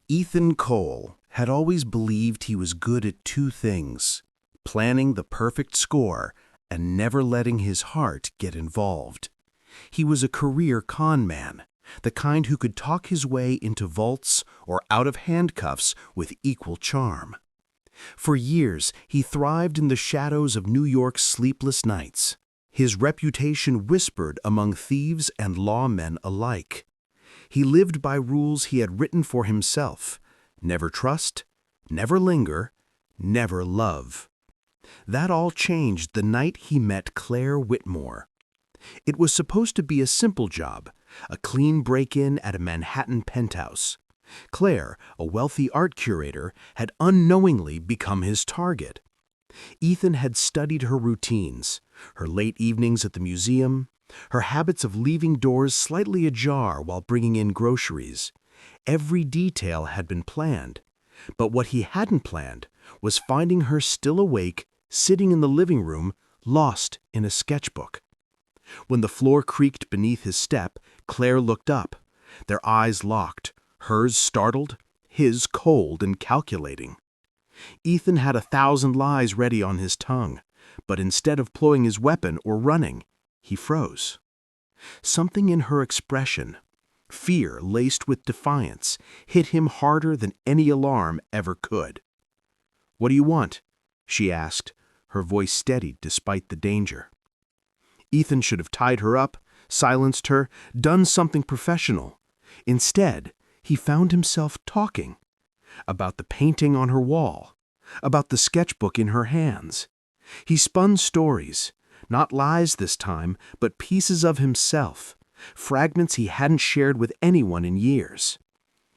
Ethan Cole had always believed he was good at two things: planning the perfect score and never letting his heart get involved. He was a career con man, the kind who could talk his way into vaults or out of handcuffs with equal charm. For years, he thrived in the shadows of New York's sleepless nights. His reputation whispered among thieves and lawmen alike. He lived by rules he had written for himself: never trust, never linger, never love. That all changed the night he met Claire Whitmore. It was supposed to be a simple job, a clean break-in at a Manhattan penthouse. Claire, a wealthy art curator, had unknowingly become his target. Ethan had studied her routines, her late evenings at the museum, her habits of leaving doors slightly ajar while bringing in groceries. Every detail had been planned, but what he hadn't planned was finding her still awake, sitting in the living room, lost in a sketchbook. When the floor creaked beneath his step, Claire looked up. Their eyes locked, hers startled, his cold and calculating. Ethan had 1,000 lies ready on his tongue, but instead of pulling his weapon or running, he froze. Something in her expression, fear laced with defiance, hit him harder than any alarm ever could. "What do you want?" she asked, her voice steadied despite the danger. Ethan should have tied her up, silenced her, done something professional. Instead, he found himself talking about the painting on her wall, about the sketchbook in her hands. He spun stories, not lies this time, but pieces of himself, fragments he hadn't shared with anyone in years.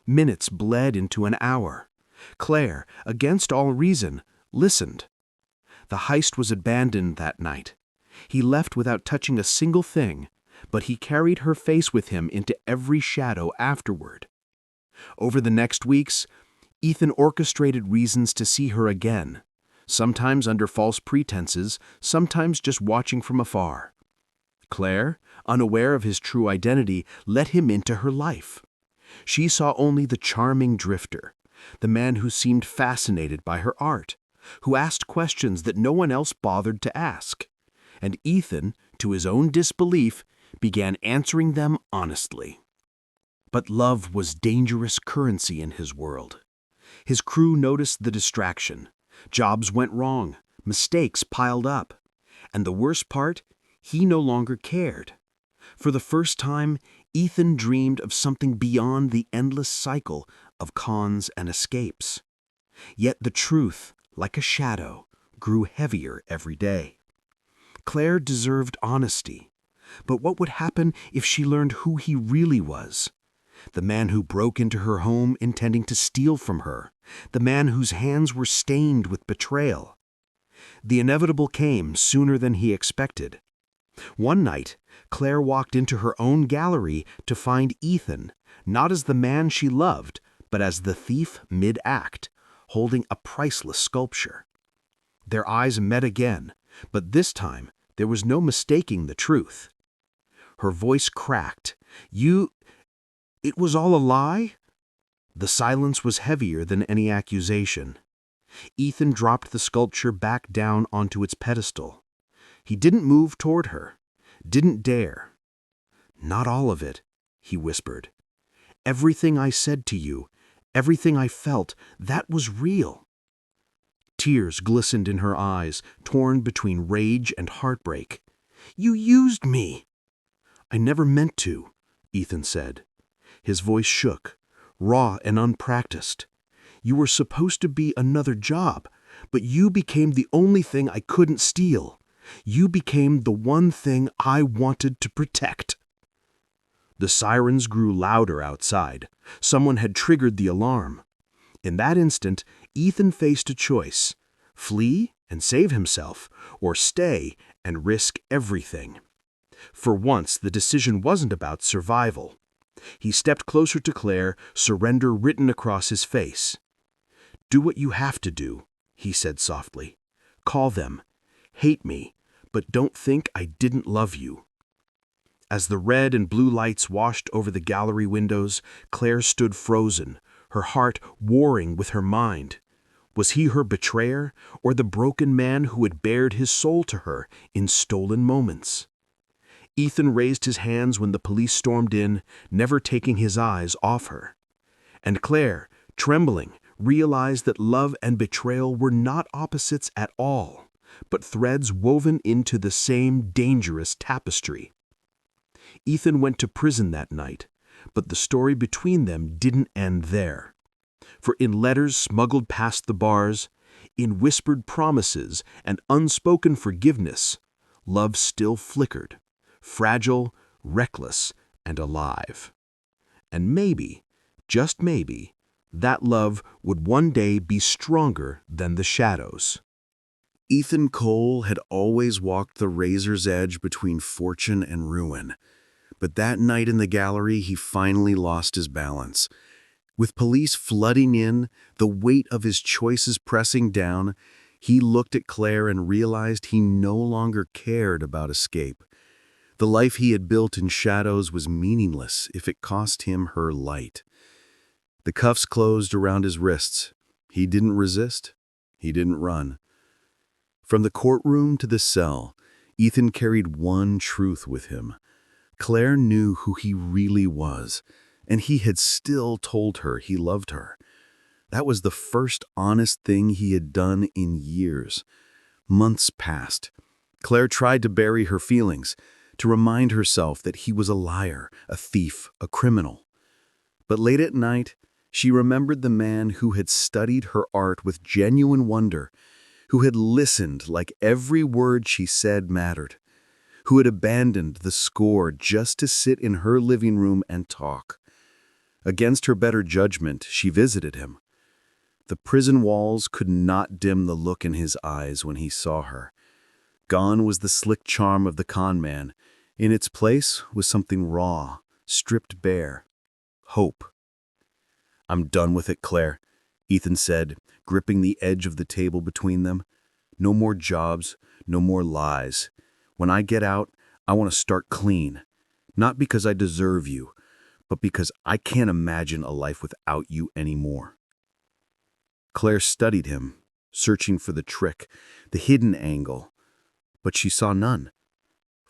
Minutes bled into an hour. Claire, against all reason, listened. The heist was abandoned that night. He left without touching a single thing, but he carried her face with him into every shadow afterward. Over the next weeks, Ethan orchestrated reasons to see her again, sometimes under false pretenses, sometimes just watching from afar. Claire, unaware of his true identity, let him into her life. She saw only the charming drifter, the man who seemed fascinated by her art, who asked questions that no one else bothered to ask. And Ethan, to his own disbelief, began answering them honestly. But love was dangerous currency in his world. His crew noticed the distraction. Jobs went wrong, mistakes piled up. And the worst part, he no longer cared. For the first time, Ethan dreamed of something beyond the endless cycle of cons and escapes. Yet the truth, like a shadow, grew heavier every day. Claire deserved honesty, but what would happen if she learned who he really was? The man who broke into her home intending to steal from her, the man whose hands were stained with betrayal. The inevitable came sooner than he expected. One night, Claire walked into her own gallery to find Ethan, not as the man she loved, but as the thief mid-act, holding a priceless sculpture. Their eyes met again, but this time there was no mistaking the truth. Her voice cracked. It was all a lie?" The silence was heavier than any accusation. Ethan dropped the sculpture back down onto its pedestal. He didn't move toward her, didn't dare. "Not all of it," he whispered. "Everything I said to you, everything I felt, that was real." Tears glistened in her eyes, torn between rage and heartbreak. "You used me!" "I never meant to," Ethan said. His voice shook, raw and unpracticed. "You were supposed to be another job, but you became the only thing I couldn't steal. You became the one thing I wanted to protect." The sirens grew louder outside. Someone had triggered the alarm. In that instant, Ethan faced a choice: flee and save himself, or stay and risk everything. For once, the decision wasn't about survival. He stepped closer to Claire, surrender written across his face. "Do what you have to do," he said softly. "Call them. Hate me, but don't think I didn't love you." As the red and blue lights washed over the gallery windows, Claire stood frozen, her heart warring with her mind. Was he her betrayer, or the broken man who had bared his soul to her in stolen moments? Ethan raised his hands when the police stormed in, never taking his eyes off her. And Claire, trembling, realized that love and betrayal were not opposites at all, but threads woven into the same dangerous tapestry. Ethan went to prison that night, but the story between them didn't end there. For in letters smuggled past the bars, in whispered promises and unspoken forgiveness, love still flickered, fragile, reckless, and alive. And maybe, just maybe, that love would one day be stronger than the shadows. Ethan Cole had always walked the razor's edge between fortune and ruin. But that night in the gallery, he finally lost his balance. With police flooding in, the weight of his choices pressing down, he looked at Claire and realized he no longer cared about escape. The life he had built in shadows was meaningless if it cost him her light. The cuffs closed around his wrists. He didn't resist. He didn't run. From the courtroom to the cell, Ethan carried one truth with him. Claire knew who he really was, and he had still told her he loved her. That was the first honest thing he had done in years. Months passed. Claire tried to bury her feelings, to remind herself that he was a liar, a thief, a criminal. But late at night, she remembered the man who had studied her art with genuine wonder, who had listened like every word she said mattered, who had abandoned the score just to sit in her living room and talk. Against her better judgment, she visited him. The prison walls could not dim the look in his eyes when he saw her. Gone was the slick charm of the con man. In its place was something raw, stripped bare. Hope. "I'm done with it, Claire," Ethan said, gripping the edge of the table between them. "No more jobs, no more lies. When I get out, I want to start clean. Not because I deserve you, but because I can't imagine a life without you anymore." Claire studied him, searching for the trick, the hidden angle, but she saw none.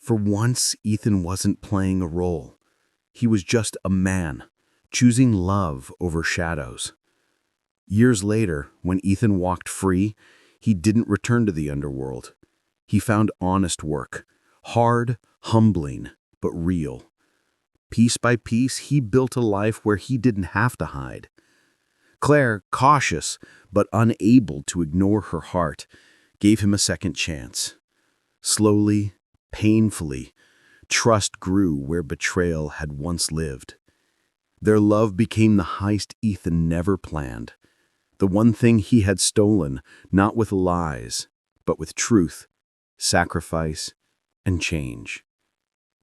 For once, Ethan wasn't playing a role. He was just a man, choosing love over shadows. Years later, when Ethan walked free, he didn't return to the underworld. He found honest work, hard, humbling, but real. Piece by piece, he built a life where he didn't have to hide. Claire, cautious but unable to ignore her heart, gave him a second chance. Slowly, painfully, trust grew where betrayal had once lived. Their love became the heist Ethan never planned, the one thing he had stolen, not with lies, but with truth, sacrifice, and change.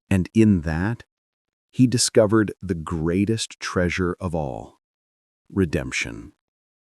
And in that, he discovered the greatest treasure of all: redemption.